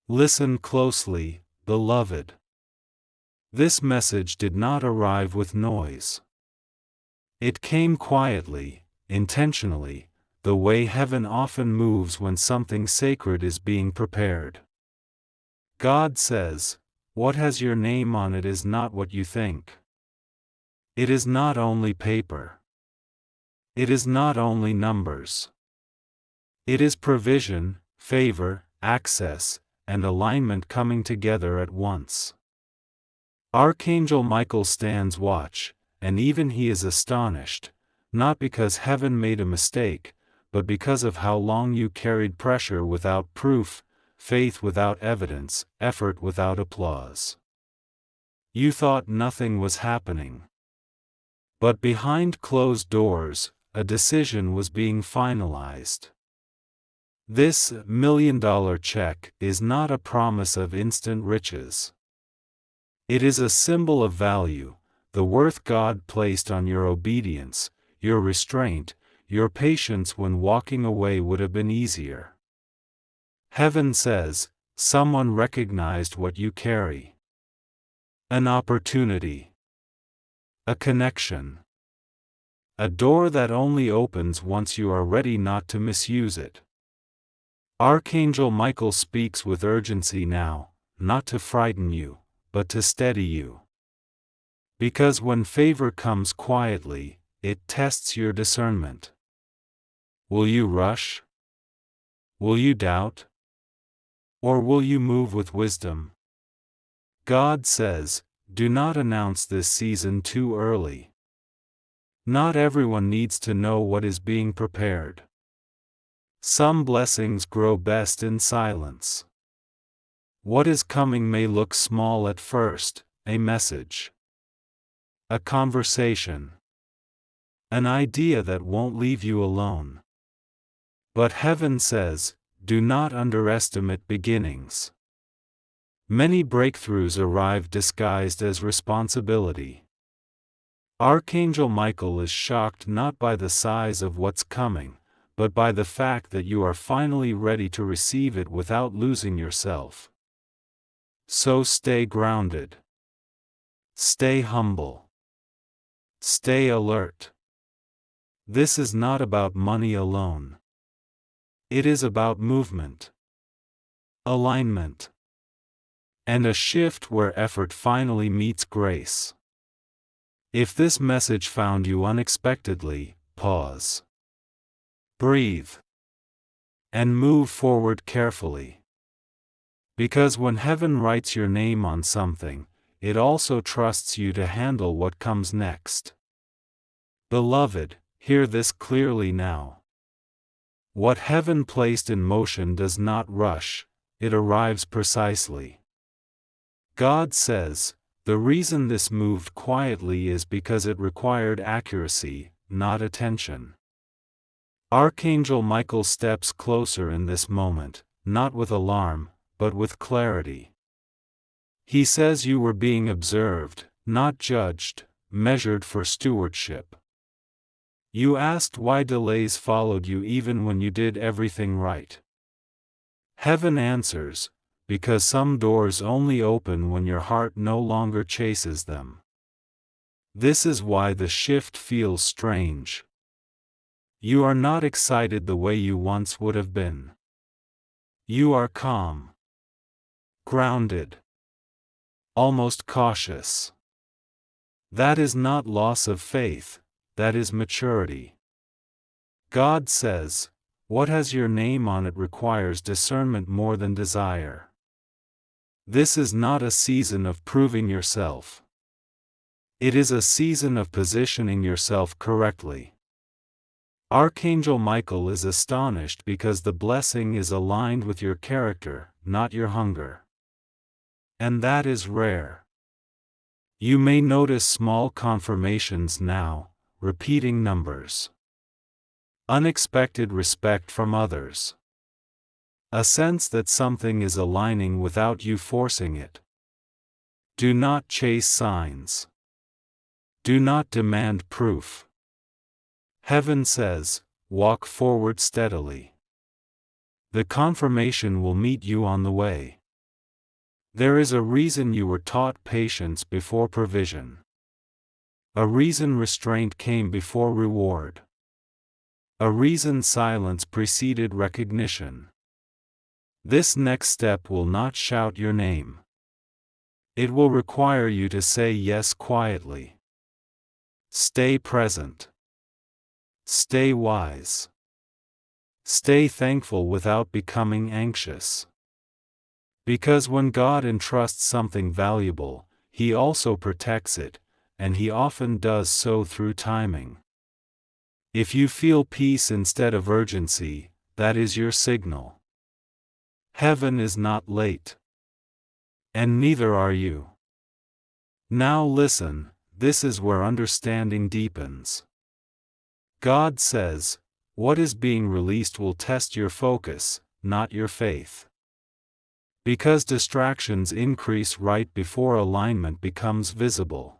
Listen closely, beloved. This message did not arrive with noise. It came quietly, intentionally, the way heaven often moves when something sacred is being prepared. God says, "What has your name on it is not what you think." It is not only paper. It is not only numbers. It is provision, favor, access, and alignment coming together at once. Archangel Michael stands watch, and even he is astonished, not because heaven made a mistake, but because of how long you carried pressure without proof, faith without evidence, effort without applause. You thought nothing was happening. But behind closed doors, a decision was being finalized. This $1 million check is not a promise of instant riches. It is a symbol of value, the worth God placed on your obedience, your restraint, your patience when walking away would have been easier. Heaven says, someone recognized what you carry. An opportunity. A connection. A door that only opens once you are ready not to misuse it. Archangel Michael speaks with urgency now, not to frighten you, but to steady you. Because when favor comes quietly, it tests your discernment. Will you rush? Will you doubt? Or will you move with wisdom? God says, do not announce this season too early. Not everyone needs to know what is being prepared. Some blessings grow best in silence. What is coming may look small at first, a message, a conversation, an idea that won't leave you alone. But heaven says, do not underestimate beginnings. Many breakthroughs arrive disguised as responsibility. Archangel Michael is shocked not by the size of what's coming, but by the fact that you are finally ready to receive it without losing yourself. So stay grounded. Stay humble. Stay alert. This is not about money alone. It is about movement, alignment, and a shift where effort finally meets grace. If this message found you unexpectedly, pause. Breathe. And move forward carefully. Because when heaven writes your name on something, it also trusts you to handle what comes next. Beloved, hear this clearly now. What heaven placed in motion does not rush, it arrives precisely. God says, the reason this moved quietly is because it required accuracy, not attention. Archangel Michael steps closer in this moment, not with alarm, but with clarity. He says you were being observed, not judged, measured for stewardship. You asked why delays followed you even when you did everything right. Heaven answers, because some doors only open when your heart no longer chases them. This is why the shift feels strange. You are not excited the way you once would have been. You are calm, grounded, almost cautious. That is not loss of faith, that is maturity. God says, what has your name on it requires discernment more than desire. This is not a season of proving yourself. It is a season of positioning yourself correctly. Archangel Michael is astonished because the blessing is aligned with your character, not your hunger. And that is rare. You may notice small confirmations now, repeating numbers. Unexpected respect from others. A sense that something is aligning without you forcing it. Do not chase signs. Do not demand proof. Heaven says, walk forward steadily. The confirmation will meet you on the way. There is a reason you were taught patience before provision. A reason restraint came before reward. A reason silence preceded recognition. This next step will not shout your name. It will require you to say yes quietly. Stay present. Stay wise. Stay thankful without becoming anxious. Because when God entrusts something valuable, He also protects it, and He often does so through timing. If you feel peace instead of urgency, that is your signal. Heaven is not late. And neither are you. Now listen, this is where understanding deepens. God says, what is being released will test your focus, not your faith. Because distractions increase right before alignment becomes visible.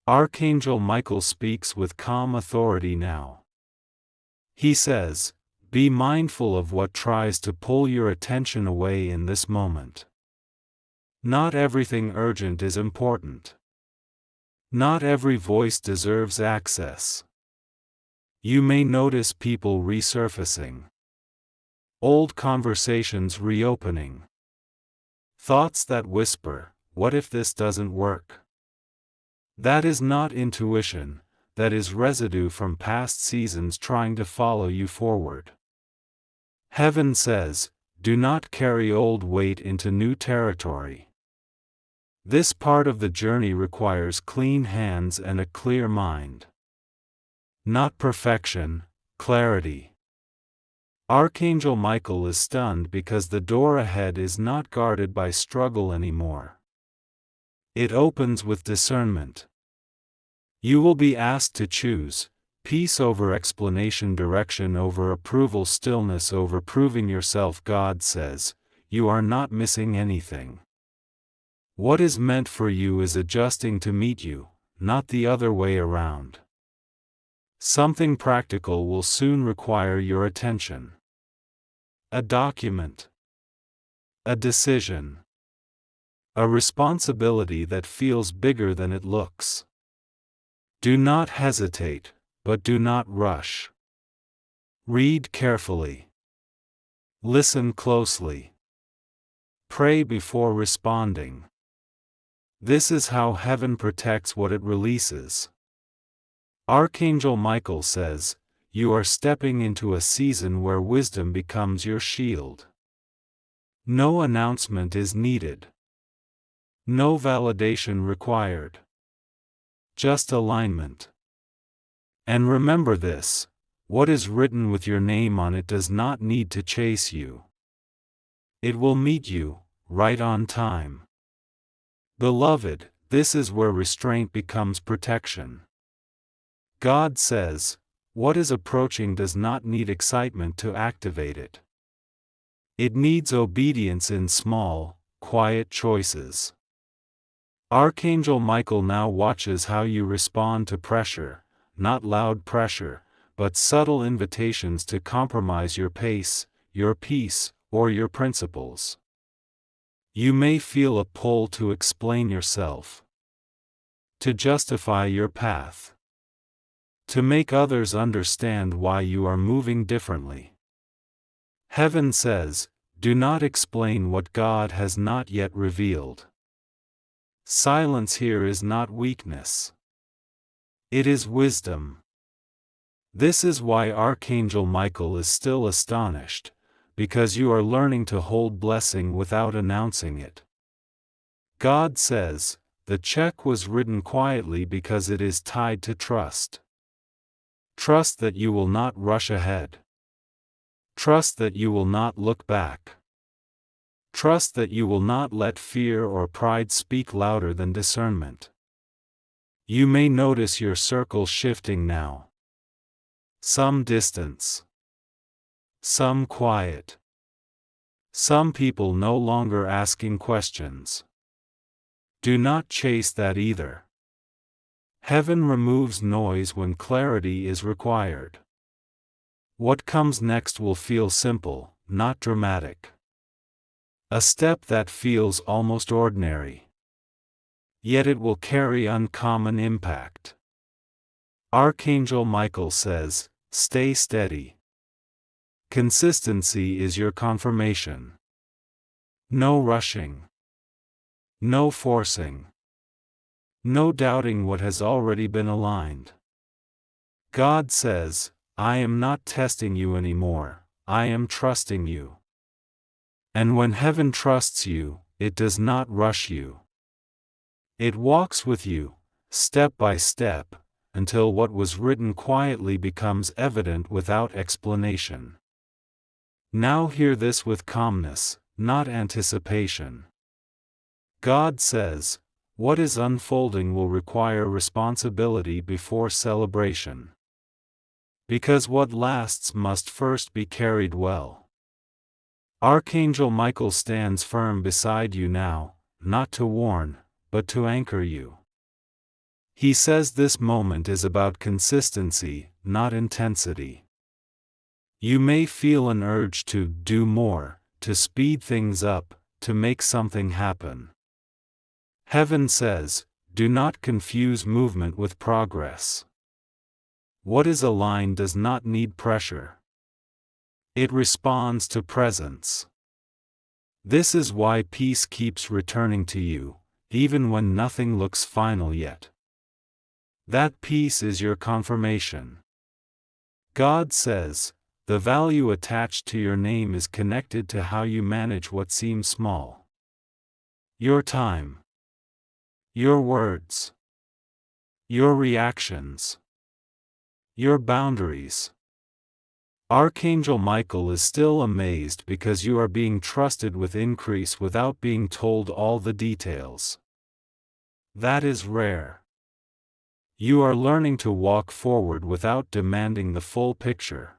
Archangel Michael speaks with calm authority now. He says, be mindful of what tries to pull your attention away in this moment. Not everything urgent is important. Not every voice deserves access. You may notice people resurfacing. Old conversations reopening. Thoughts that whisper, what if this doesn't work? That is not intuition, that is residue from past seasons trying to follow you forward. Heaven says, do not carry old weight into new territory. This part of the journey requires clean hands and a clear mind. Not perfection, clarity. Archangel Michael is stunned because the door ahead is not guarded by struggle anymore. It opens with discernment. You will be asked to choose, peace over explanation, direction over approval, stillness over proving yourself. God says, you are not missing anything. What is meant for you is adjusting to meet you, not the other way around. Something practical will soon require your attention. A document. A decision. A responsibility that feels bigger than it looks. Do not hesitate, but do not rush. Read carefully. Listen closely. Pray before responding. This is how heaven protects what it releases. Archangel Michael says, you are stepping into a season where wisdom becomes your shield. No announcement is needed. No validation required. Just alignment. And remember this, what is written with your name on it does not need to chase you. It will meet you, right on time. Beloved, this is where restraint becomes protection. God says, what is approaching does not need excitement to activate it. It needs obedience in small, quiet choices. Archangel Michael now watches how you respond to pressure, not loud pressure, but subtle invitations to compromise your pace, your peace, or your principles. You may feel a pull to explain yourself, to justify your path, to make others understand why you are moving differently. Heaven says, do not explain what God has not yet revealed. Silence here is not weakness. It is wisdom. This is why Archangel Michael is still astonished, because you are learning to hold blessing without announcing it. God says, the check was written quietly because it is tied to trust. Trust that you will not rush ahead. Trust that you will not look back. Trust that you will not let fear or pride speak louder than discernment. You may notice your circle shifting now. Some distance. Some quiet. Some people no longer asking questions. Do not chase that either. Heaven removes noise when clarity is required. What comes next will feel simple, not dramatic. A step that feels almost ordinary. Yet it will carry uncommon impact. Archangel Michael says, stay steady. Consistency is your confirmation. No rushing. No forcing. No doubting what has already been aligned. God says, I am not testing you anymore, I am trusting you. And when heaven trusts you, it does not rush you. It walks with you, step by step, until what was written quietly becomes evident without explanation. Now hear this with calmness, not anticipation. God says, what is unfolding will require responsibility before celebration. Because what lasts must first be carried well. Archangel Michael stands firm beside you now, not to warn, but to anchor you. He says this moment is about consistency, not intensity. You may feel an urge to do more, to speed things up, to make something happen. Heaven says, do not confuse movement with progress. What is aligned does not need pressure. It responds to presence. This is why peace keeps returning to you, even when nothing looks final yet. That peace is your confirmation. God says, the value attached to your name is connected to how you manage what seems small. Your time. Your words. Your reactions. Your boundaries. Archangel Michael is still amazed because you are being trusted with increase without being told all the details. That is rare. You are learning to walk forward without demanding the full picture.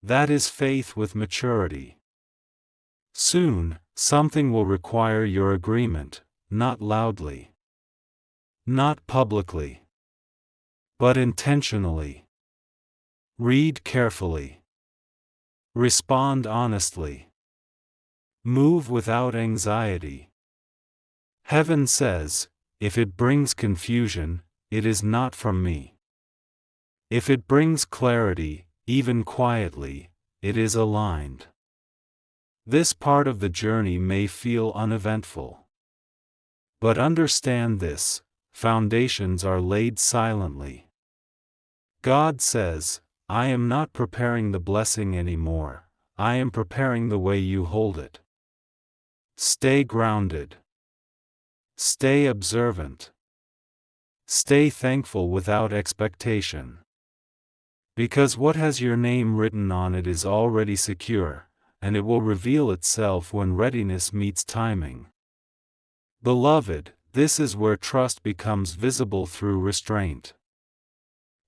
That is faith with maturity. Soon, something will require your agreement, not loudly. Not publicly. But intentionally. Read carefully. Respond honestly. Move without anxiety. Heaven says, if it brings confusion, it is not from me. If it brings clarity, even quietly, it is aligned. This part of the journey may feel uneventful. But understand this, foundations are laid silently. God says, I am not preparing the blessing anymore, I am preparing the way you hold it. Stay grounded. Stay observant. Stay thankful without expectation. Because what has your name written on it is already secure, and it will reveal itself when readiness meets timing. Beloved, this is where trust becomes visible through restraint.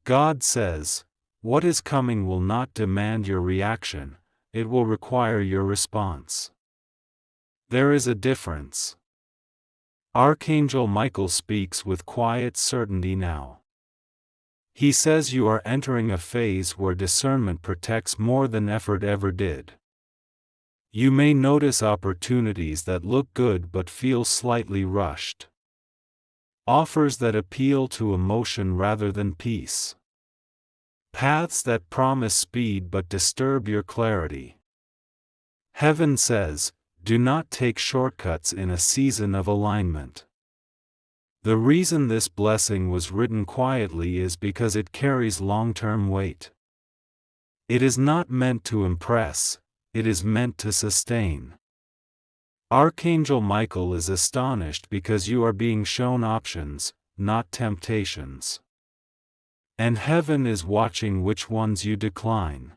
God says, what is coming will not demand your reaction, it will require your response. There is a difference. Archangel Michael speaks with quiet certainty now. He says you are entering a phase where discernment protects more than effort ever did. You may notice opportunities that look good but feel slightly rushed. Offers that appeal to emotion rather than peace. Paths that promise speed but disturb your clarity. Heaven says, do not take shortcuts in a season of alignment. The reason this blessing was written quietly is because it carries long-term weight. It is not meant to impress, it is meant to sustain. Archangel Michael is astonished because you are being shown options, not temptations. And heaven is watching which ones you decline.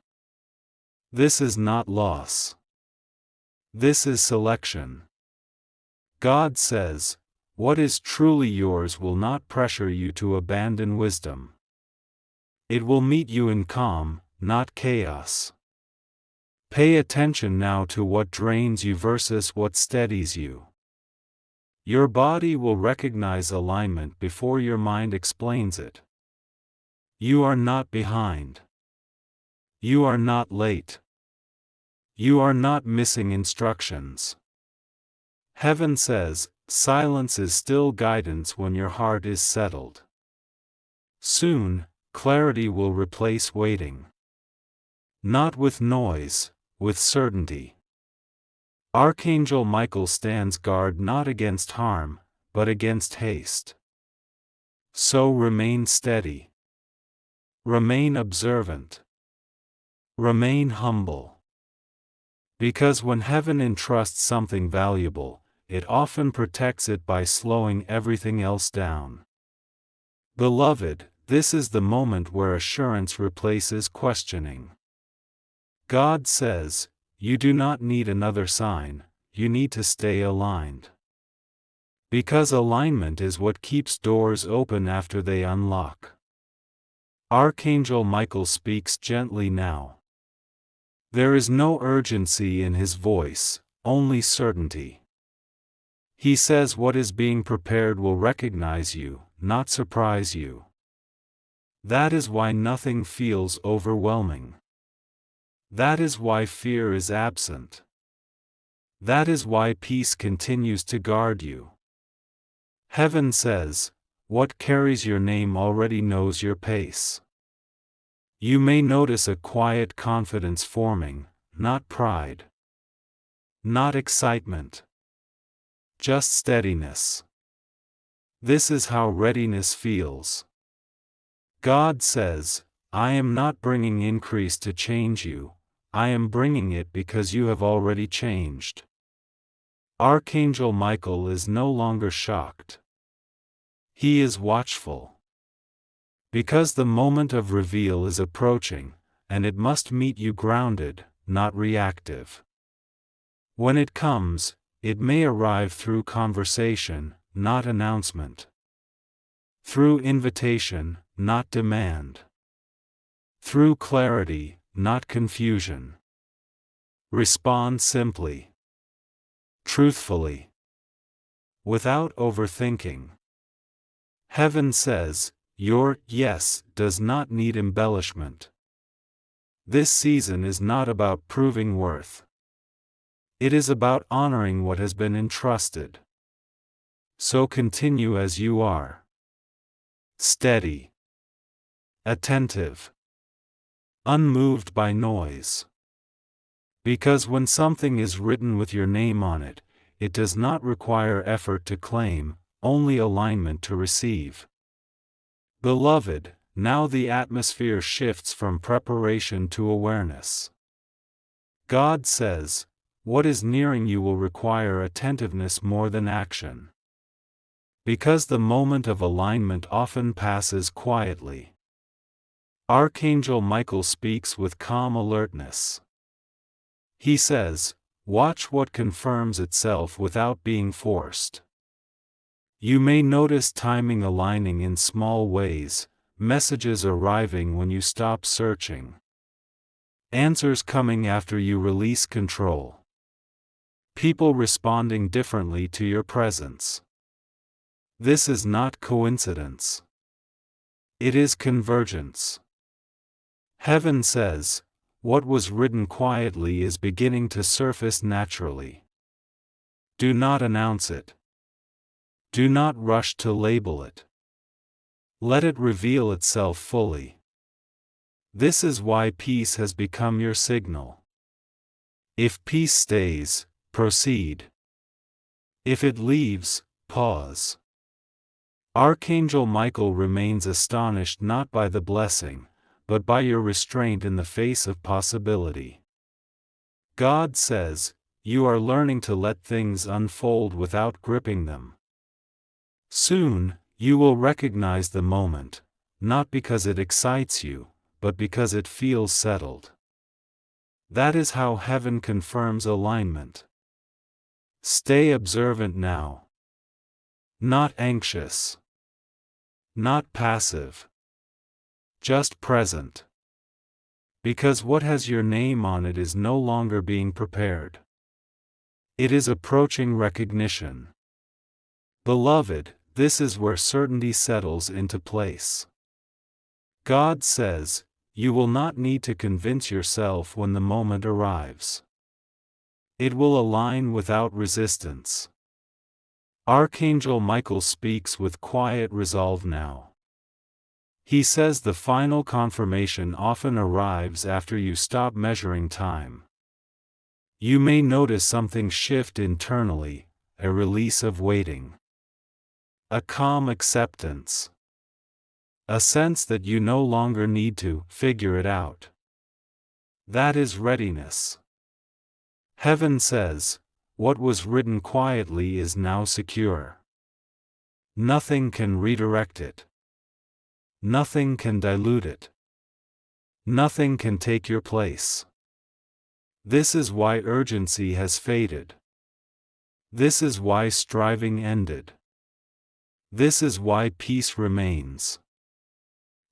This is not loss. This is selection. God says, what is truly yours will not pressure you to abandon wisdom. It will meet you in calm, not chaos. Pay attention now to what drains you versus what steadies you. Your body will recognize alignment before your mind explains it. You are not behind. You are not late. You are not missing instructions. Heaven says, silence is still guidance when your heart is settled. Soon, clarity will replace waiting. Not with noise, with certainty. Archangel Michael stands guard not against harm, but against haste. So remain steady. Remain observant. Remain humble. Because when heaven entrusts something valuable, it often protects it by slowing everything else down. Beloved, this is the moment where assurance replaces questioning. God says, you do not need another sign, you need to stay aligned. Because alignment is what keeps doors open after they unlock. Archangel Michael speaks gently now. There is no urgency in his voice, only certainty. He says what is being prepared will recognize you, not surprise you. That is why nothing feels overwhelming. That is why fear is absent. That is why peace continues to guard you. Heaven says, what carries your name already knows your pace. You may notice a quiet confidence forming, not pride. Not excitement. Just steadiness. This is how readiness feels. God says, I am not bringing increase to change you, I am bringing it because you have already changed. Archangel Michael is no longer shocked. He is watchful. Because the moment of reveal is approaching, and it must meet you grounded, not reactive. When it comes, it may arrive through conversation, not announcement. Through invitation, not demand. Through clarity, not confusion. Respond simply. Truthfully. Without overthinking. Heaven says, your yes does not need embellishment. This season is not about proving worth. It is about honoring what has been entrusted. So continue as you are. Steady. Attentive. Unmoved by noise. Because when something is written with your name on it, it does not require effort to claim, only alignment to receive. Beloved, now the atmosphere shifts from preparation to awareness. God says, what is nearing you will require attentiveness more than action. Because the moment of alignment often passes quietly. Archangel Michael speaks with calm alertness. He says, watch what confirms itself without being forced. You may notice timing aligning in small ways, messages arriving when you stop searching. Answers coming after you release control. People responding differently to your presence. This is not coincidence. It is convergence. Heaven says, what was written quietly is beginning to surface naturally. Do not announce it. Do not rush to label it. Let it reveal itself fully. This is why peace has become your signal. If peace stays, proceed. If it leaves, pause. Archangel Michael remains astonished not by the blessing, but by your restraint in the face of possibility. God says, you are learning to let things unfold without gripping them. Soon, you will recognize the moment, not because it excites you, but because it feels settled. That is how heaven confirms alignment. Stay observant now. Not anxious. Not passive. Just present. Because what has your name on it is no longer being prepared. It is approaching recognition. Beloved, this is where certainty settles into place. God says, you will not need to convince yourself when the moment arrives. It will align without resistance. Archangel Michael speaks with quiet resolve now. He says the final confirmation often arrives after you stop measuring time. You may notice something shift internally, a release of waiting, a calm acceptance, a sense that you no longer need to figure it out. That is readiness. Heaven says, what was written quietly is now secure. Nothing can redirect it. Nothing can dilute it. Nothing can take your place. This is why urgency has faded. This is why striving ended. This is why peace remains.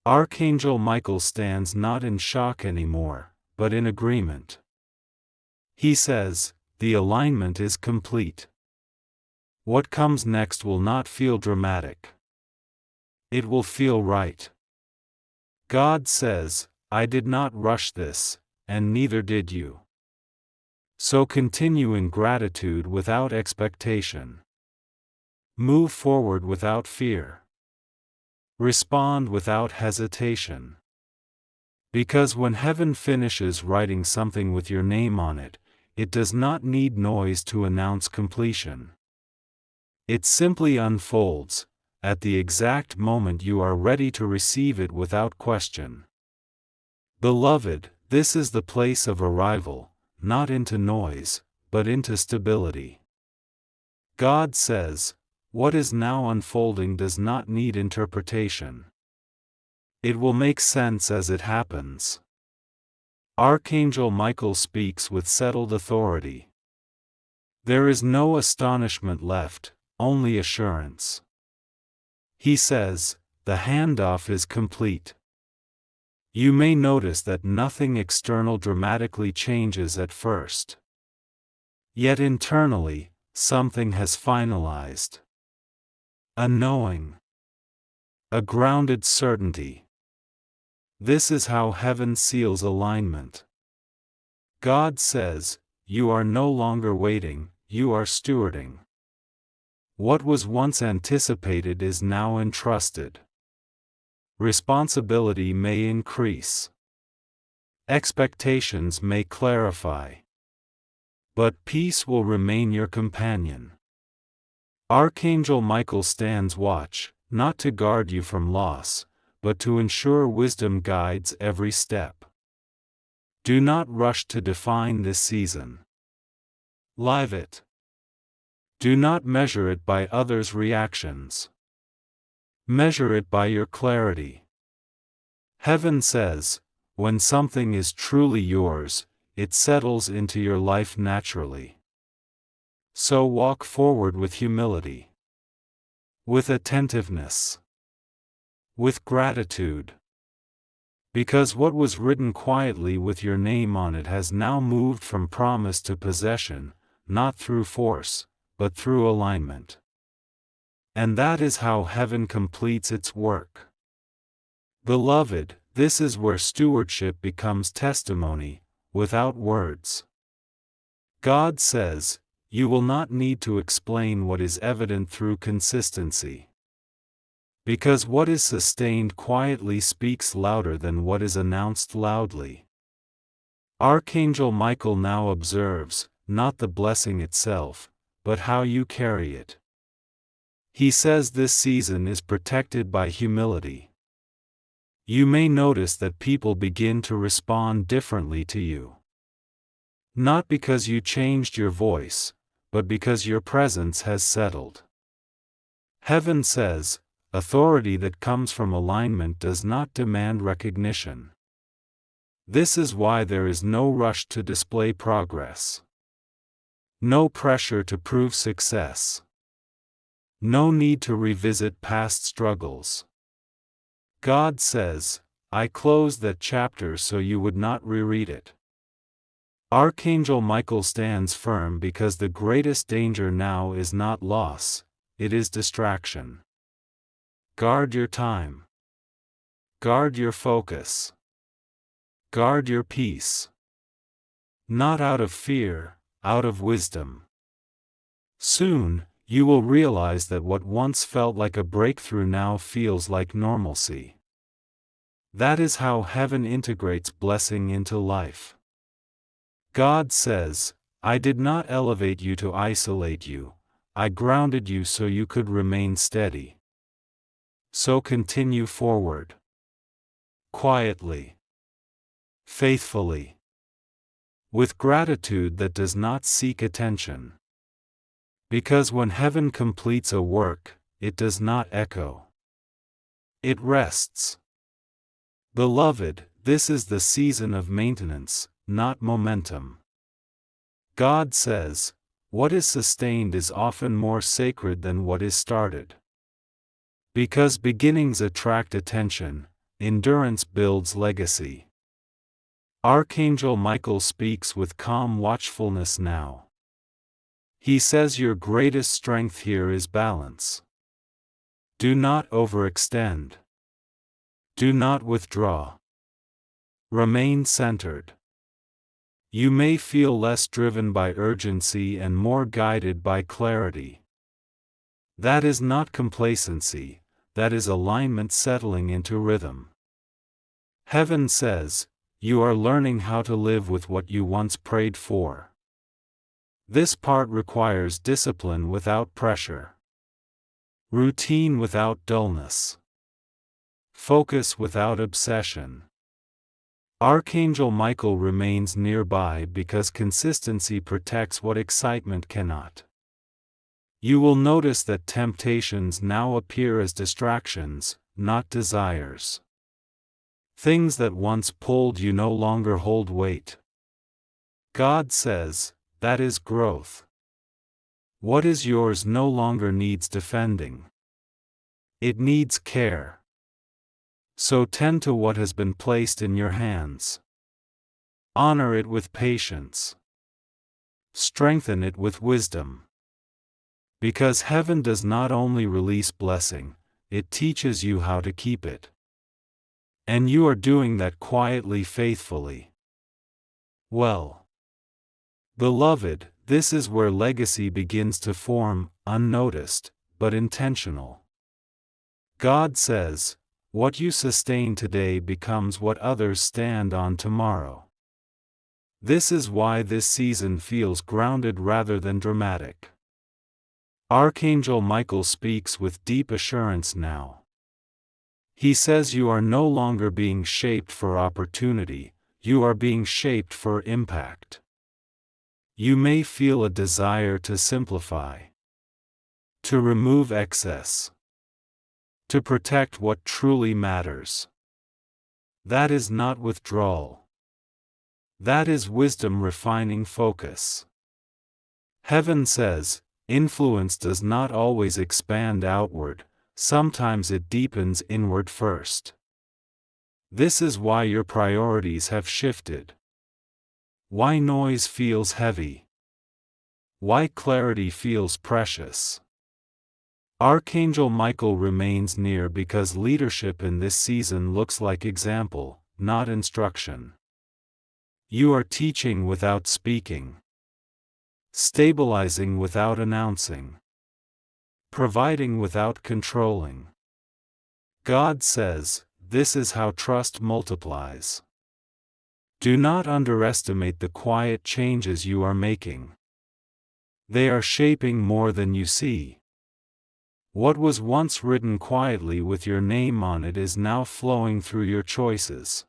Archangel Michael stands not in shock anymore, but in agreement. He says, the alignment is complete. What comes next will not feel dramatic. It will feel right. God says, I did not rush this, and neither did you. So continue in gratitude without expectation. Move forward without fear. Respond without hesitation. Because when heaven finishes writing something with your name on it, it does not need noise to announce completion. It simply unfolds, at the exact moment you are ready to receive it without question. Beloved, this is the place of arrival, not into noise, but into stability. God says, what is now unfolding does not need interpretation. It will make sense as it happens. Archangel Michael speaks with settled authority. There is no astonishment left, only assurance. He says, the handoff is complete. You may notice that nothing external dramatically changes at first. Yet internally, something has finalized. A knowing. A grounded certainty. This is how heaven seals alignment. God says, you are no longer waiting, you are stewarding. What was once anticipated is now entrusted. Responsibility may increase. Expectations may clarify. But peace will remain your companion. Archangel Michael stands watch, not to guard you from loss, but to ensure wisdom guides every step. Do not rush to define this season. Live it. Do not measure it by others' reactions. Measure it by your clarity. Heaven says, when something is truly yours, it settles into your life naturally. So walk forward with humility. With attentiveness. With gratitude. Because what was written quietly with your name on it has now moved from promise to possession, not through force, but through alignment. And that is how heaven completes its work. Beloved, this is where stewardship becomes testimony, without words. God says, you will not need to explain what is evident through consistency. Because what is sustained quietly speaks louder than what is announced loudly. Archangel Michael now observes, not the blessing itself, but how you carry it. He says this season is protected by humility. You may notice that people begin to respond differently to you. Not because you changed your voice, but because your presence has settled. Heaven says, authority that comes from alignment does not demand recognition. This is why there is no rush to display progress. No pressure to prove success. No need to revisit past struggles. God says, I closed that chapter so you would not reread it. Archangel Michael stands firm because the greatest danger now is not loss, it is distraction. Guard your time. Guard your focus. Guard your peace. Not out of fear, out of wisdom. Soon, you will realize that what once felt like a breakthrough now feels like normalcy. That is how heaven integrates blessing into life. God says, I did not elevate you to isolate you, I grounded you so you could remain steady. So continue forward. Quietly. Faithfully. With gratitude that does not seek attention. Because when heaven completes a work, it does not echo. It rests. Beloved, this is the season of maintenance, not momentum. God says, what is sustained is often more sacred than what is started. Because beginnings attract attention, endurance builds legacy. Archangel Michael speaks with calm watchfulness now. He says your greatest strength here is balance. Do not overextend. Do not withdraw. Remain centered. You may feel less driven by urgency and more guided by clarity. That is not complacency, that is alignment settling into rhythm. Heaven says, you are learning how to live with what you once prayed for. This part requires discipline without pressure. Routine without dullness. Focus without obsession. Archangel Michael remains nearby because consistency protects what excitement cannot. You will notice that temptations now appear as distractions, not desires. Things that once pulled you no longer hold weight. God says, that is growth. What is yours no longer needs defending. It needs care. So tend to what has been placed in your hands. Honor it with patience. Strengthen it with wisdom. Because heaven does not only release blessing, it teaches you how to keep it. And you are doing that quietly, faithfully. Well, beloved, this is where legacy begins to form, unnoticed, but intentional. God says, what you sustain today becomes what others stand on tomorrow. This is why this season feels grounded rather than dramatic. Archangel Michael speaks with deep assurance now. He says you are no longer being shaped for opportunity, you are being shaped for impact. You may feel a desire to simplify, to remove excess, to protect what truly matters. That is not withdrawal. That is wisdom refining focus. Heaven says, influence does not always expand outward, sometimes it deepens inward first. This is why your priorities have shifted. Why noise feels heavy. Why clarity feels precious. Archangel Michael remains near because leadership in this season looks like example, not instruction. You are teaching without speaking. Stabilizing without announcing. Providing without controlling. God says, this is how trust multiplies. Do not underestimate the quiet changes you are making. They are shaping more than you see. What was once written quietly with your name on it is now flowing through your choices.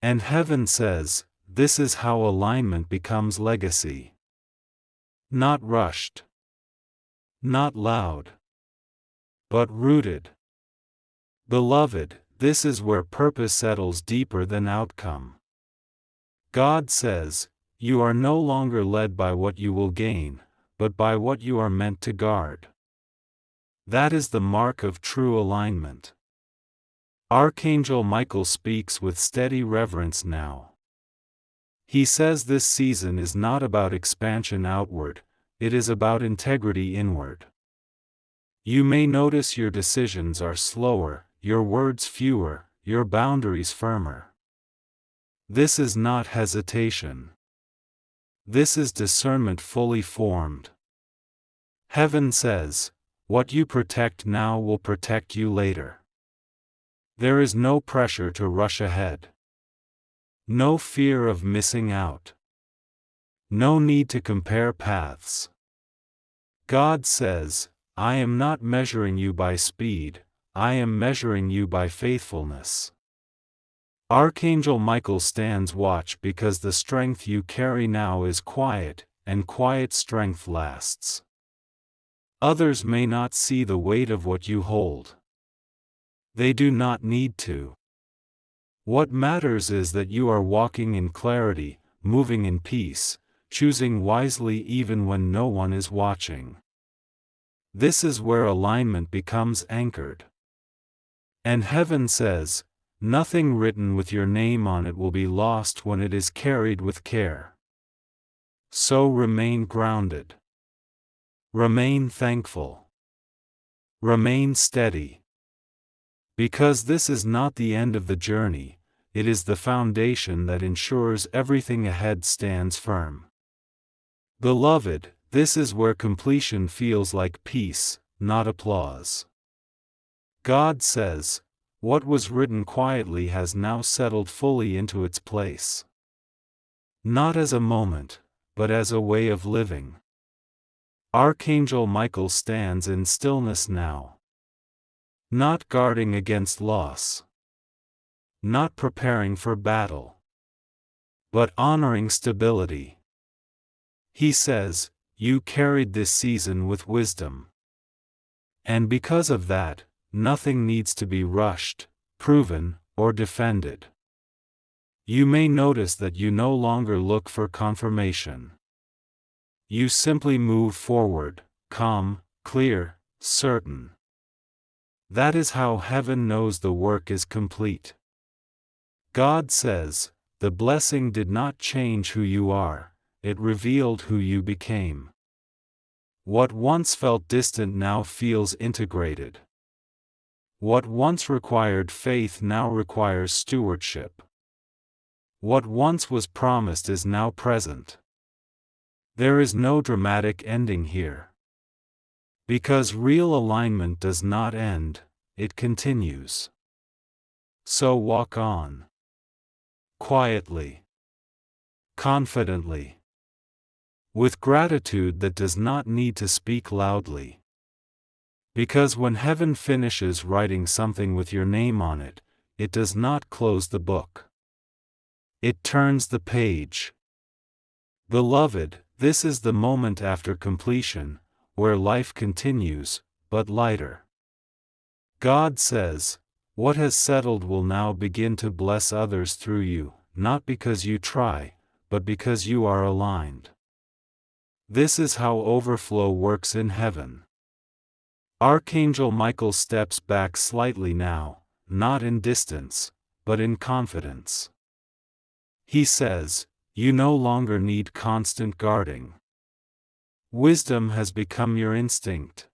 And heaven says, this is how alignment becomes legacy. Not rushed. Not loud. But rooted. Beloved, this is where purpose settles deeper than outcome. God says, you are no longer led by what you will gain, but by what you are meant to guard. That is the mark of true alignment. Archangel Michael speaks with steady reverence now. He says this season is not about expansion outward, it is about integrity inward. You may notice your decisions are slower, your words fewer, your boundaries firmer. This is not hesitation. This is discernment fully formed. Heaven says, what you protect now will protect you later. There is no pressure to rush ahead. No fear of missing out. No need to compare paths. God says, I am not measuring you by speed, I am measuring you by faithfulness. Archangel Michael stands watch because the strength you carry now is quiet, and quiet strength lasts. Others may not see the weight of what you hold. They do not need to. What matters is that you are walking in clarity, moving in peace, choosing wisely even when no one is watching. This is where alignment becomes anchored. And heaven says, nothing written with your name on it will be lost when it is carried with care. So remain grounded. Remain thankful. Remain steady. Because this is not the end of the journey, it is the foundation that ensures everything ahead stands firm. Beloved, this is where completion feels like peace, not applause. God says, what was written quietly has now settled fully into its place. Not as a moment, but as a way of living. Archangel Michael stands in stillness now. Not guarding against loss. Not preparing for battle. But honoring stability. He says, you carried this season with wisdom. And because of that, nothing needs to be rushed, proven, or defended. You may notice that you no longer look for confirmation. You simply move forward, calm, clear, certain. That is how heaven knows the work is complete. God says, the blessing did not change who you are, it revealed who you became. What once felt distant now feels integrated. What once required faith now requires stewardship. What once was promised is now present. There is no dramatic ending here. Because real alignment does not end, it continues. So walk on. Quietly. Confidently. With gratitude that does not need to speak loudly. Because when heaven finishes writing something with your name on it, it does not close the book. It turns the page. Beloved, this is the moment after completion, where life continues, but lighter. God says, what has settled will now begin to bless others through you, not because you try, but because you are aligned. This is how overflow works in heaven. Archangel Michael steps back slightly now, not in distance, but in confidence. He says, you no longer need constant guarding. Wisdom has become your instinct.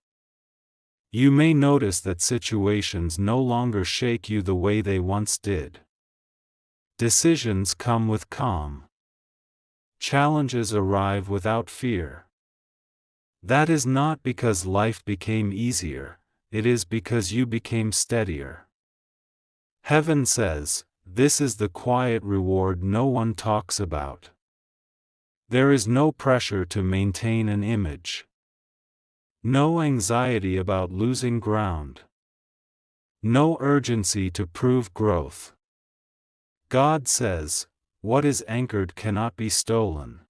You may notice that situations no longer shake you the way they once did. Decisions come with calm. Challenges arrive without fear. That is not because life became easier, it is because you became steadier. Heaven says, this is the quiet reward no one talks about. There is no pressure to maintain an image. No anxiety about losing ground. No urgency to prove growth. God says, what is anchored cannot be stolen.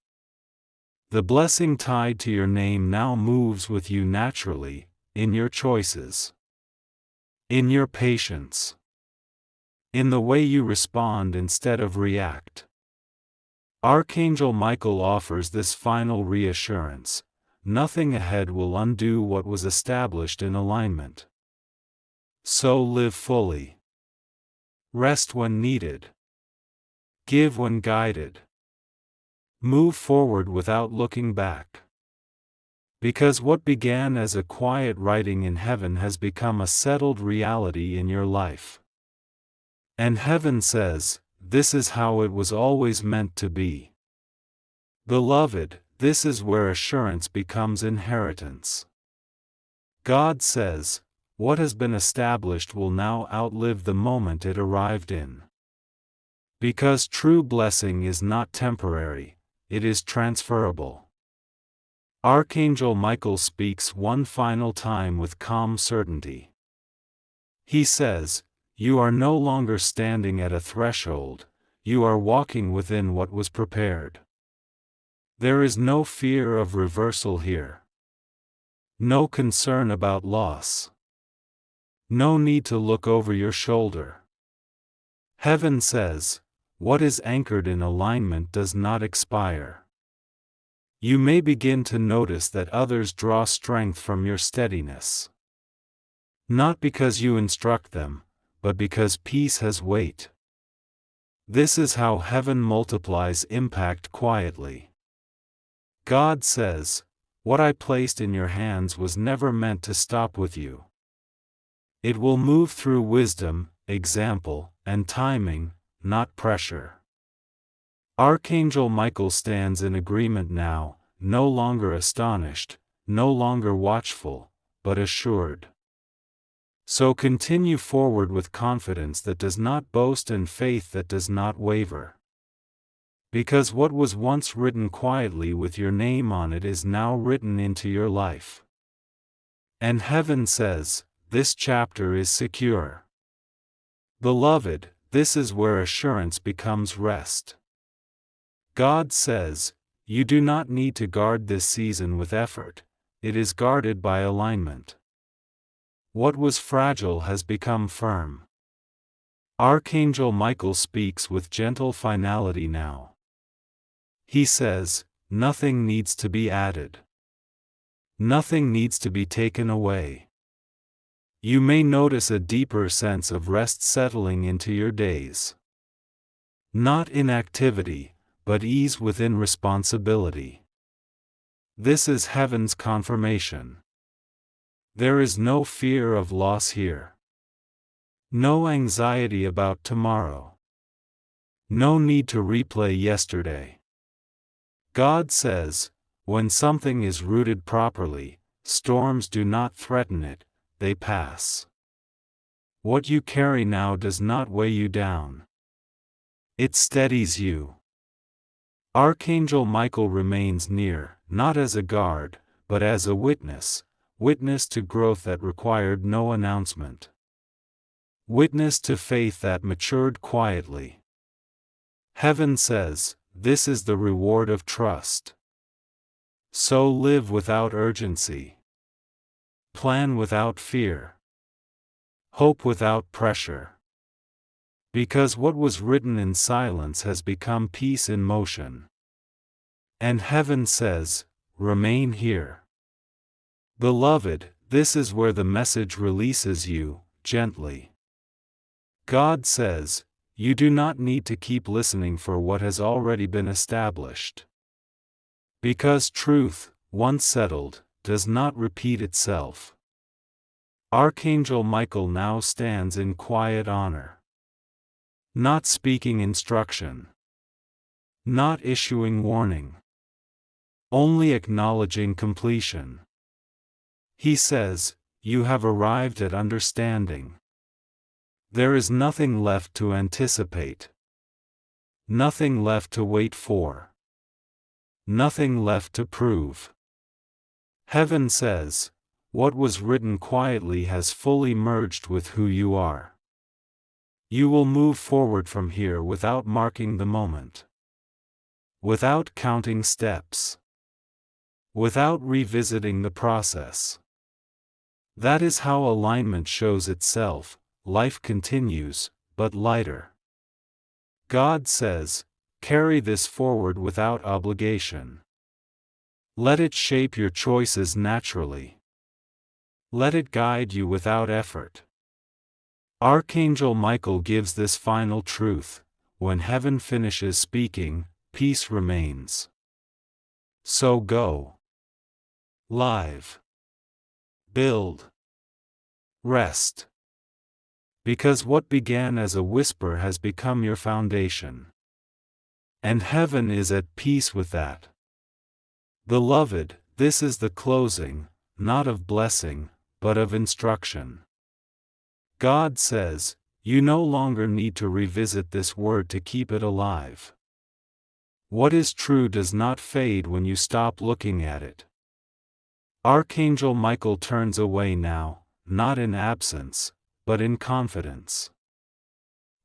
The blessing tied to your name now moves with you naturally, in your choices. In your patience. In the way you respond instead of react. Archangel Michael offers this final reassurance: nothing ahead will undo what was established in alignment. So live fully. Rest when needed. Give when guided. Move forward without looking back. Because what began as a quiet writing in heaven has become a settled reality in your life. And heaven says, this is how it was always meant to be. Beloved, this is where assurance becomes inheritance. God says, what has been established will now outlive the moment it arrived in. Because true blessing is not temporary, it is transferable. Archangel Michael speaks one final time with calm certainty. He says, you are no longer standing at a threshold, you are walking within what was prepared. There is no fear of reversal here. No concern about loss. No need to look over your shoulder. Heaven says, what is anchored in alignment does not expire. You may begin to notice that others draw strength from your steadiness. Not because you instruct them, but because peace has weight. This is how heaven multiplies impact quietly. God says, what I placed in your hands was never meant to stop with you. It will move through wisdom, example, and timing, not pressure. Archangel Michael stands in agreement now, no longer astonished, no longer watchful, but assured. So continue forward with confidence that does not boast and faith that does not waver. Because what was once written quietly with your name on it is now written into your life. And heaven says, this chapter is secure. Beloved, this is where assurance becomes rest. God says, you do not need to guard this season with effort, it is guarded by alignment. What was fragile has become firm. Archangel Michael speaks with gentle finality now. He says, nothing needs to be added. Nothing needs to be taken away. You may notice a deeper sense of rest settling into your days. Not inactivity, but ease within responsibility. This is heaven's confirmation. There is no fear of loss here. No anxiety about tomorrow. No need to replay yesterday. God says, when something is rooted properly, storms do not threaten it, they pass. What you carry now does not weigh you down. It steadies you. Archangel Michael remains near, not as a guard, but as a witness to growth that required no announcement. Witness to faith that matured quietly. Heaven says, this is the reward of trust. So live without urgency. Plan without fear. Hope without pressure. Because what was written in silence has become peace in motion. And heaven says, remain here. Beloved, this is where the message releases you, gently. God says, you do not need to keep listening for what has already been established. Because truth, once settled, does not repeat itself. Archangel Michael now stands in quiet honor. Not speaking instruction. Not issuing warning. Only acknowledging completion. He says, you have arrived at understanding. There is nothing left to anticipate. Nothing left to wait for. Nothing left to prove. Heaven says, what was written quietly has fully merged with who you are. You will move forward from here without marking the moment. Without counting steps. Without revisiting the process. That is how alignment shows itself. Life continues, but lighter. God says, carry this forward without obligation. Let it shape your choices naturally. Let it guide you without effort. Archangel Michael gives this final truth: when heaven finishes speaking, peace remains. So go. Live. Build. Rest. Because what began as a whisper has become your foundation. And heaven is at peace with that. Beloved, this is the closing, not of blessing, but of instruction. God says, you no longer need to revisit this word to keep it alive. What is true does not fade when you stop looking at it. Archangel Michael turns away now, not in absence, but in confidence.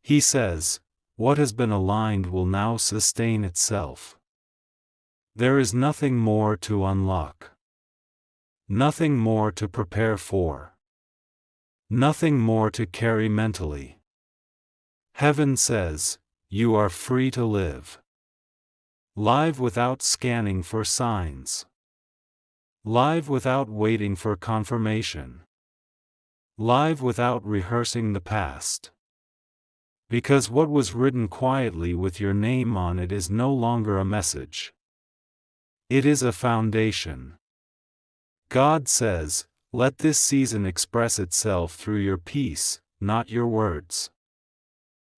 He says, what has been aligned will now sustain itself. There is nothing more to unlock. Nothing more to prepare for. Nothing more to carry mentally. Heaven says, you are free to live. Live without scanning for signs. Live without waiting for confirmation. Live without rehearsing the past. Because what was written quietly with your name on it is no longer a message. It is a foundation. God says, let this season express itself through your peace, not your words.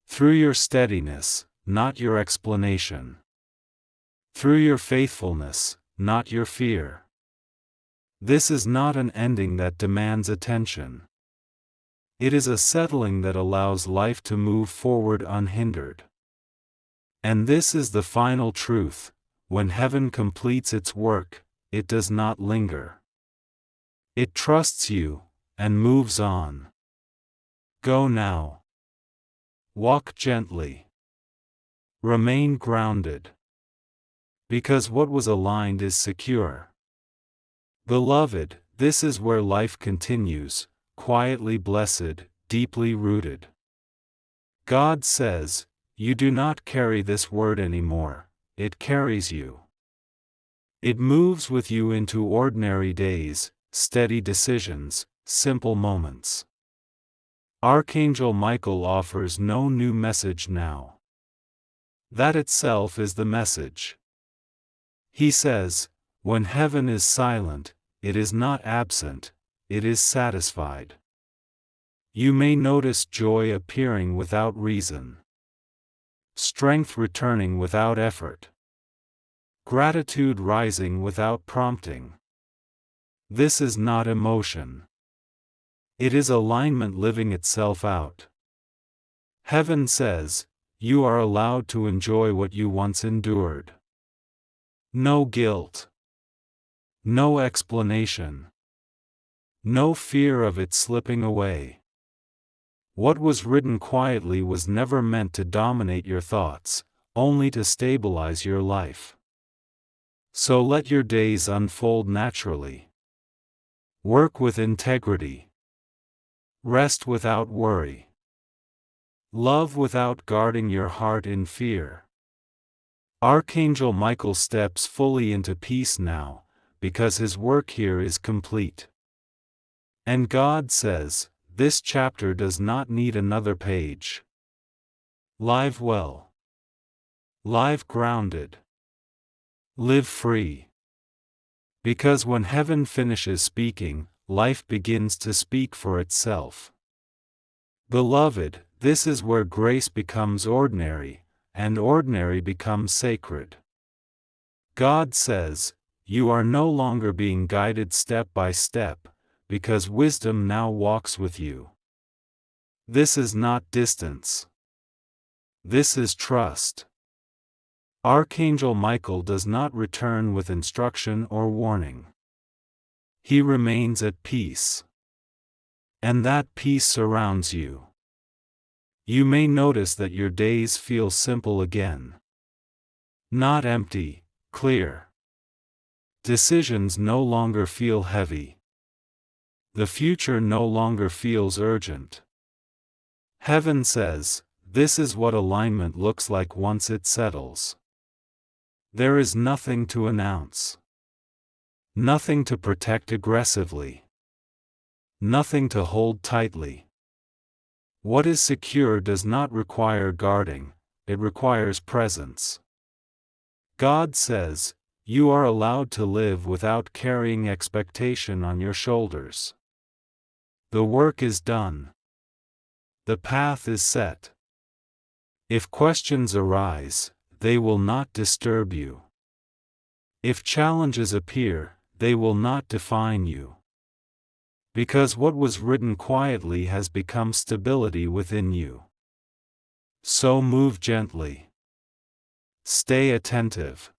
Through your steadiness, not your explanation. Through your faithfulness, not your fear. This is not an ending that demands attention. It is a settling that allows life to move forward unhindered. And this is the final truth: when heaven completes its work, it does not linger. It trusts you, and moves on. Go now. Walk gently. Remain grounded. Because what was aligned is secure. Beloved, this is where life continues, quietly blessed, deeply rooted. God says, you do not carry this word anymore, it carries you. It moves with you into ordinary days, steady decisions, simple moments. Archangel Michael offers no new message now. That itself is the message. He says, when heaven is silent, it is not absent, it is satisfied. You may notice joy appearing without reason. Strength returning without effort. Gratitude rising without prompting. This is not emotion. It is alignment living itself out. Heaven says, you are allowed to enjoy what you once endured. No guilt. No explanation. No fear of it slipping away. What was written quietly was never meant to dominate your thoughts, only to stabilize your life. So let your days unfold naturally. Work with integrity. Rest without worry. Love without guarding your heart in fear. Archangel Michael steps fully into peace now, because his work here is complete. And God says, this chapter does not need another page. Live well. Live grounded. Live free. Because when heaven finishes speaking, life begins to speak for itself. Beloved, this is where grace becomes ordinary, and ordinary becomes sacred. God says, you are no longer being guided step by step, because wisdom now walks with you. This is not distance. This is trust. Archangel Michael does not return with instruction or warning. He remains at peace. And that peace surrounds you. You may notice that your days feel simple again. Not empty, clear. Decisions no longer feel heavy. The future no longer feels urgent. Heaven says, this is what alignment looks like once it settles. There is nothing to announce. Nothing to protect aggressively. Nothing to hold tightly. What is secure does not require guarding, it requires presence. God says, you are allowed to live without carrying expectation on your shoulders. The work is done. The path is set. If questions arise, they will not disturb you. If challenges appear, they will not define you. Because what was written quietly has become stability within you. So move gently. Stay attentive.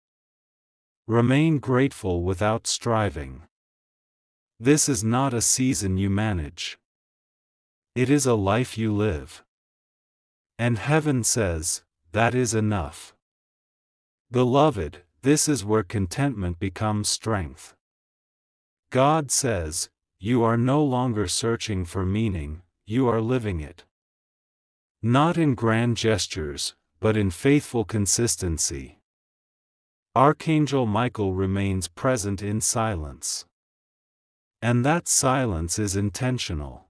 Remain grateful without striving. This is not a season you manage. It is a life you live. And heaven says, that is enough. Beloved, this is where contentment becomes strength. God says, you are no longer searching for meaning, you are living it. Not in grand gestures, but in faithful consistency. Archangel Michael remains present in silence. And that silence is intentional.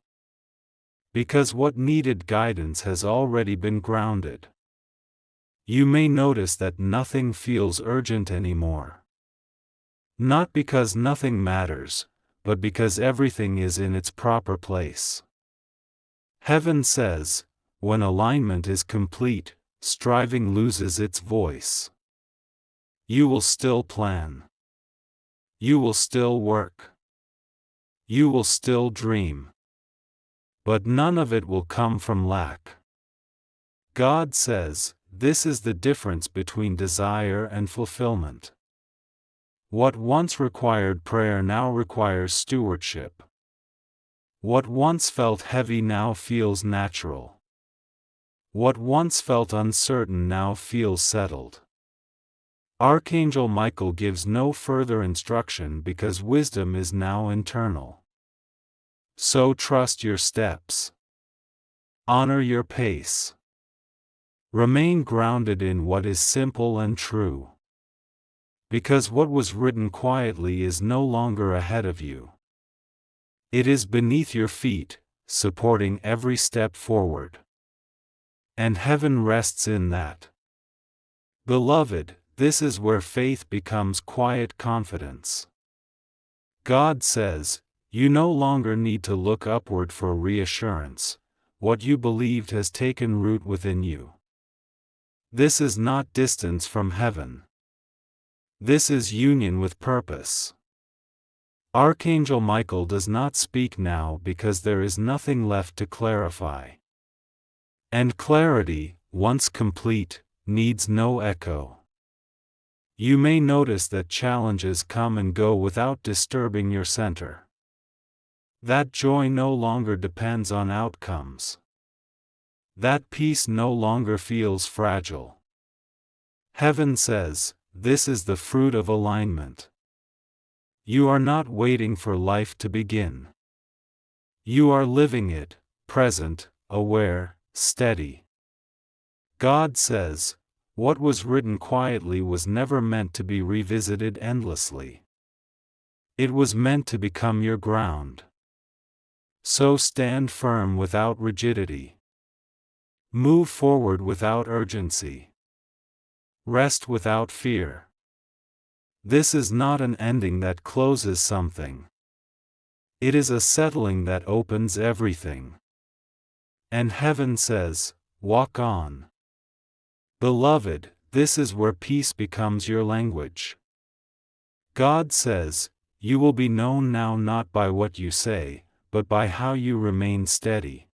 Because what needed guidance has already been grounded. You may notice that nothing feels urgent anymore. Not because nothing matters, but because everything is in its proper place. Heaven says, when alignment is complete, striving loses its voice. You will still plan. You will still work. You will still dream. But none of it will come from lack. God says, this is the difference between desire and fulfillment. What once required prayer now requires stewardship. What once felt heavy now feels natural. What once felt uncertain now feels settled. Archangel Michael gives no further instruction because wisdom is now internal. So trust your steps. Honor your pace. Remain grounded in what is simple and true. Because what was written quietly is no longer ahead of you. It is beneath your feet, supporting every step forward. And heaven rests in that. Beloved, this is where faith becomes quiet confidence. God says, you no longer need to look upward for reassurance. What you believed has taken root within you. This is not distance from heaven. This is union with purpose. Archangel Michael does not speak now because there is nothing left to clarify. And clarity, once complete, needs no echo. You may notice that challenges come and go without disturbing your center. That joy no longer depends on outcomes. That peace no longer feels fragile. Heaven says, this is the fruit of alignment. You are not waiting for life to begin. You are living it, present, aware, steady. God says, what was written quietly was never meant to be revisited endlessly. It was meant to become your ground. So stand firm without rigidity. Move forward without urgency. Rest without fear. This is not an ending that closes something. It is a settling that opens everything. And heaven says, walk on. Beloved, this is where peace becomes your language. God says, you will be known now not by what you say, but by how you remain steady.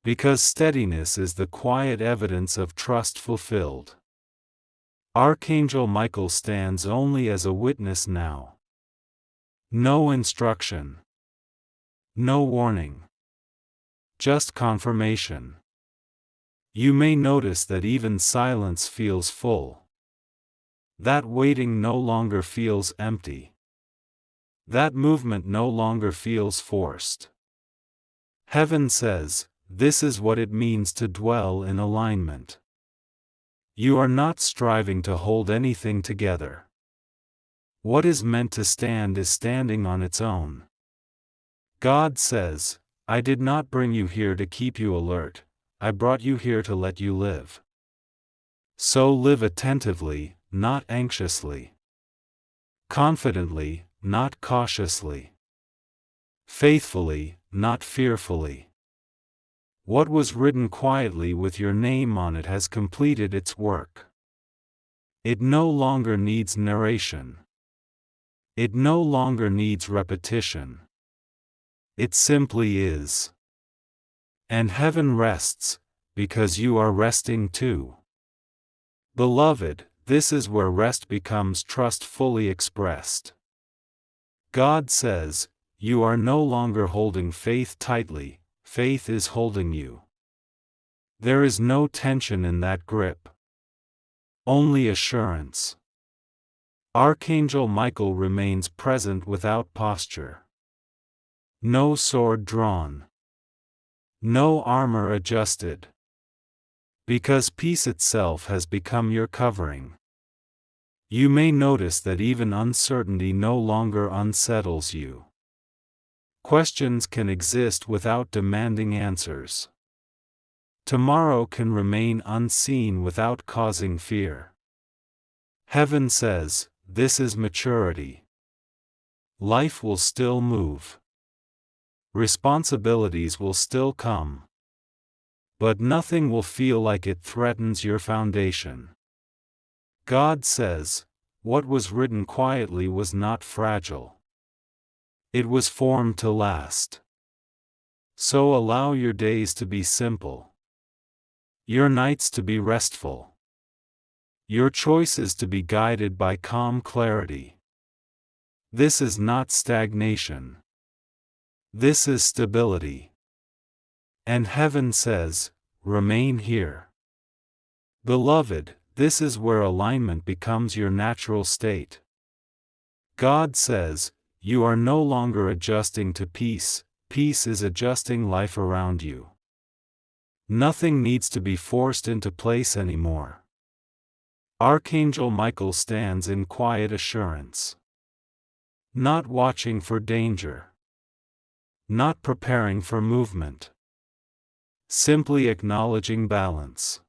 Because steadiness is the quiet evidence of trust fulfilled. Archangel Michael stands only as a witness now. No instruction. No warning. Just confirmation. You may notice that even silence feels full. That waiting no longer feels empty. That movement no longer feels forced. Heaven says, this is what it means to dwell in alignment. You are not striving to hold anything together. What is meant to stand is standing on its own. God says, I did not bring you here to keep you alert, I brought you here to let you live. So live attentively, not anxiously. Confidently, not cautiously. Faithfully, not fearfully. What was written quietly with your name on it has completed its work. It no longer needs narration. It no longer needs repetition. It simply is. And heaven rests, because you are resting too. Beloved, this is where rest becomes trust fully expressed. God says, you are no longer holding faith tightly, faith is holding you. There is no tension in that grip. Only assurance. Archangel Michael remains present without posture. No sword drawn. No armor adjusted. Because peace itself has become your covering. You may notice that even uncertainty no longer unsettles you. Questions can exist without demanding answers. Tomorrow can remain unseen without causing fear. Heaven says, this is maturity. Life will still move. Responsibilities will still come. But nothing will feel like it threatens your foundation. God says, what was written quietly was not fragile. It was formed to last. So allow your days to be simple. Your nights to be restful. Your choices to be guided by calm clarity. This is not stagnation. This is stability. And heaven says, remain here. Beloved, this is where alignment becomes your natural state. God says, you are no longer adjusting to peace, peace is adjusting life around you. Nothing needs to be forced into place anymore. Archangel Michael stands in quiet assurance. Not watching for danger. Not preparing for movement. Simply acknowledging balance.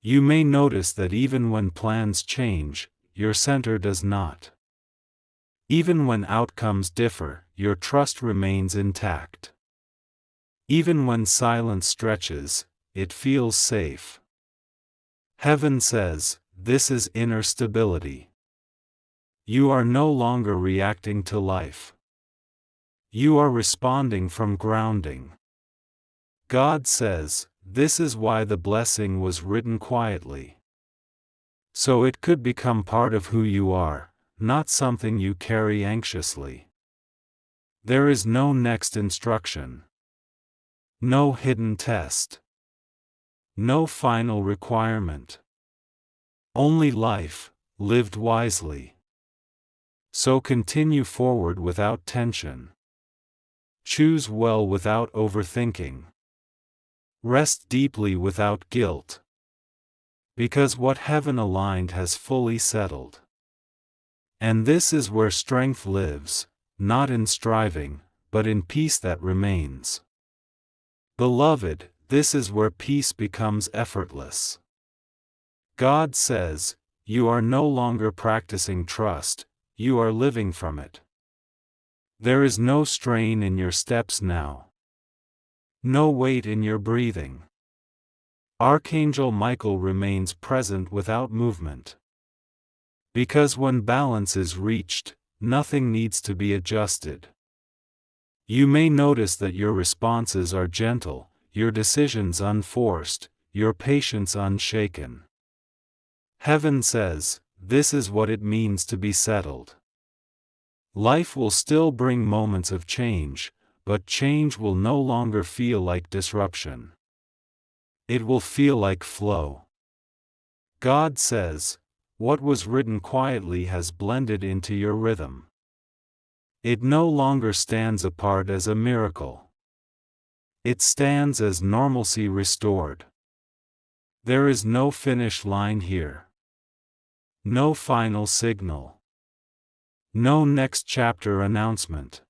You may notice that even when plans change, your center does not. Even when outcomes differ, your trust remains intact. Even when silence stretches, it feels safe. Heaven says, this is inner stability. You are no longer reacting to life. You are responding from grounding. God says, this is why the blessing was written quietly. So it could become part of who you are, not something you carry anxiously. There is no next instruction. No hidden test. No final requirement. Only life, lived wisely. So continue forward without tension. Choose well without overthinking. Rest deeply without guilt. Because what heaven aligned has fully settled. And this is where strength lives, not in striving, but in peace that remains. Beloved, this is where peace becomes effortless. God says, you are no longer practicing trust, you are living from it. There is no strain in your steps now. No weight in your breathing. Archangel Michael remains present without movement. Because when balance is reached, nothing needs to be adjusted. You may notice that your responses are gentle, your decisions unforced, your patience unshaken. Heaven says, this is what it means to be settled. Life will still bring moments of change, but change will no longer feel like disruption. It will feel like flow. God says, what was written quietly has blended into your rhythm. It no longer stands apart as a miracle. It stands as normalcy restored. There is no finish line here. No final signal. No next chapter announcement.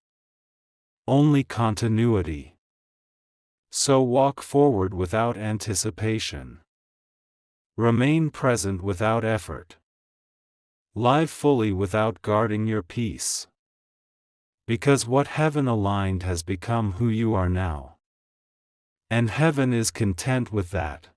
Only continuity. So walk forward without anticipation. Remain present without effort. Live fully without guarding your peace. Because what heaven aligned has become who you are now. And heaven is content with that.